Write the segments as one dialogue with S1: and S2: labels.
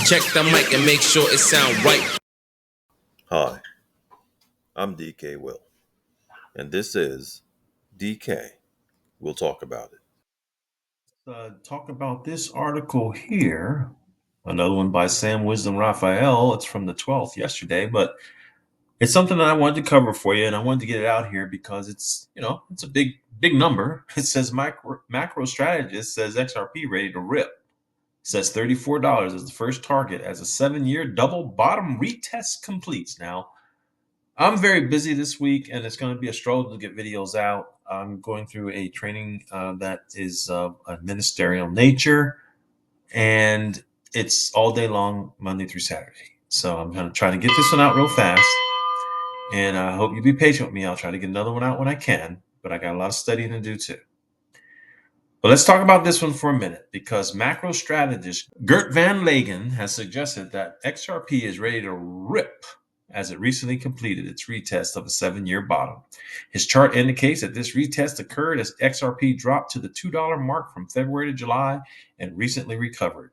S1: Check the mic and make sure it sound right.
S2: Hi, I'm DKWILL, and this is DK. We'll talk about it.
S3: Talk about this article here. Another one by Sam Wisdom Raphael. It's from the 12th yesterday, but it's something that I wanted to cover for you, and I wanted to get it out here because it's a big number. It says macro strategist says XRP ready to rip. It says $34 is the first target as a 7-year double bottom retest completes. Now, I'm very busy this week, and it's going to be a struggle to get videos out. I'm going through a training that is a ministerial nature, and it's all day long, Monday through Saturday. So I'm going to try to get this one out real fast, and I hope you be patient with me. I'll try to get another one out when I can, but I got a lot of studying to do too. But let's talk about this one for a minute, because macro strategist Gert Van Lagen has suggested that XRP is ready to rip as it recently completed its retest of a 7-year bottom. His chart indicates that this retest occurred as XRP dropped to the $2 mark from February to July and recently recovered.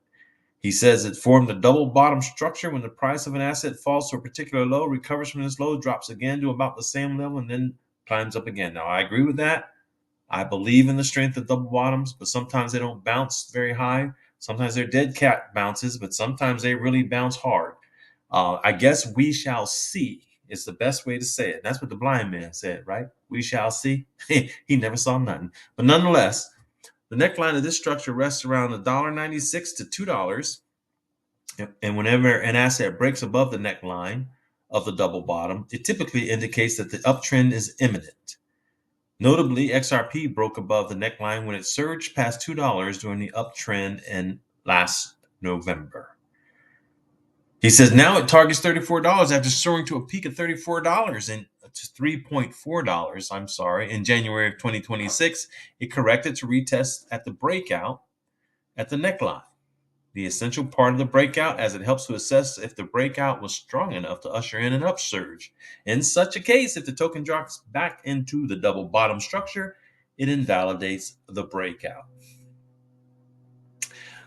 S3: He says it formed a double bottom structure when the price of an asset falls to a particular low, recovers from this low, drops again to about the same level, and then climbs up again. Now, I agree with that. I believe in the strength of double bottoms, but sometimes they don't bounce very high. Sometimes they're dead cat bounces, but sometimes they really bounce hard. I guess we shall see is the best way to say it. That's what the blind man said, right? We shall see. He never saw nothing. But nonetheless, the neckline of this structure rests around $1.96 to $2. And whenever an asset breaks above the neckline of the double bottom, it typically indicates that the uptrend is imminent. Notably, XRP broke above the neckline when it surged past $2 during the uptrend in last November. He says now it targets $34 after soaring to a peak of $34 and to $3.4, in January of 2026. It corrected to retest at the breakout at the neckline, the essential part of the breakout, as it helps to assess if the breakout was strong enough to usher in an upsurge. In such a case, if the token drops back into the double bottom structure, it invalidates the breakout.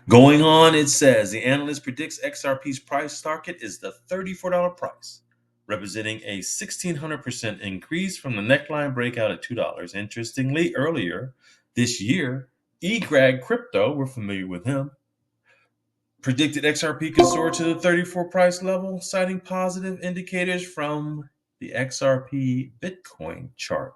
S3: Going on, it says the analyst predicts XRP's price target is the $34 price, representing a 1,600% increase from the neckline breakout at $2. Interestingly, earlier this year, eGrag Crypto, we're familiar with him, predicted XRP could soar to the 34 price level, citing positive indicators from the XRP Bitcoin chart.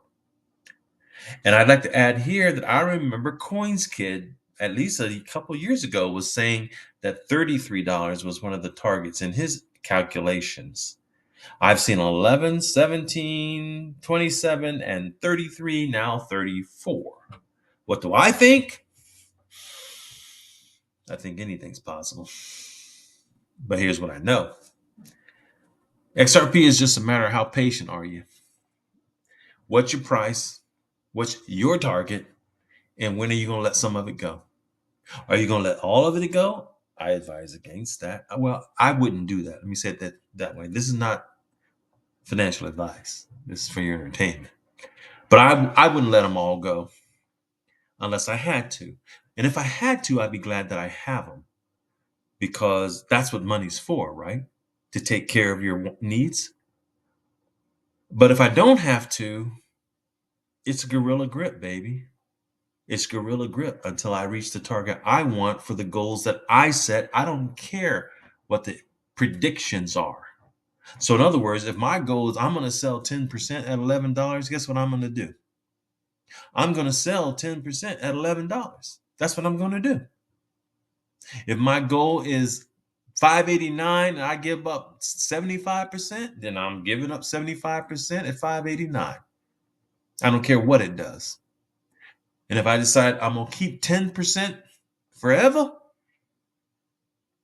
S3: And I'd like to add here that I remember CoinsKid, at least a couple years ago, was saying that $33 was one of the targets in his calculations. I've seen 11, 17, 27, and 33, now 34. What do I think? I think anything's possible. But here's what I know. XRP is just a matter of how patient are you? What's your price? What's your target? And when are you going to let some of it go? Are you going to let all of it go? I advise against that. Well, I wouldn't do that. Let me say it that way. This is not financial advice. This is for your entertainment. But I wouldn't let them all go unless I had to. And if I had to, I'd be glad that I have them, because that's what money's for, right? To take care of your needs. But if I don't have to, it's gorilla grip, baby. It's gorilla grip until I reach the target I want for the goals that I set. I don't care what the predictions are. So in other words, if my goal is I'm going to sell 10% at $11, guess what I'm going to do? I'm going to sell 10% at $11. That's what I'm going to do. If my goal is 589 and I give up 75%, then I'm giving up 75% at 589. I don't care what it does. And if I decide I'm going to keep 10% forever,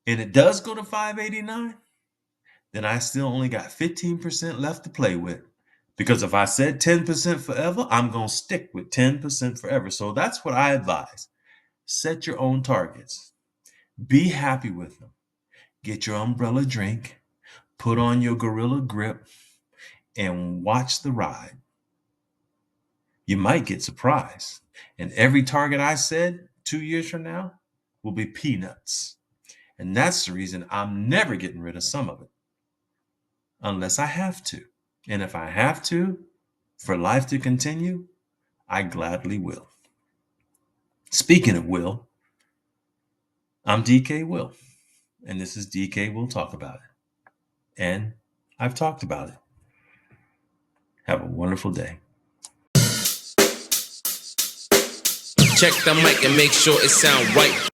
S3: and it does go to 589, then I still only got 15% left to play with. Because if I said 10% forever, I'm going to stick with 10% forever. So that's what I advise. Set your own targets. Be happy with them. Get your umbrella drink, put on your gorilla grip, and watch the ride. You might get surprised. And every target I said 2 years from now will be peanuts. And that's the reason I'm never getting rid of some of it unless I have to. And if I have to, for life to continue, I gladly will. Speaking of will, I'm DKWILL, and this is DKWILL Talk About It. And I've talked about it. Have a wonderful day.
S1: Check the mic and make sure it sound right.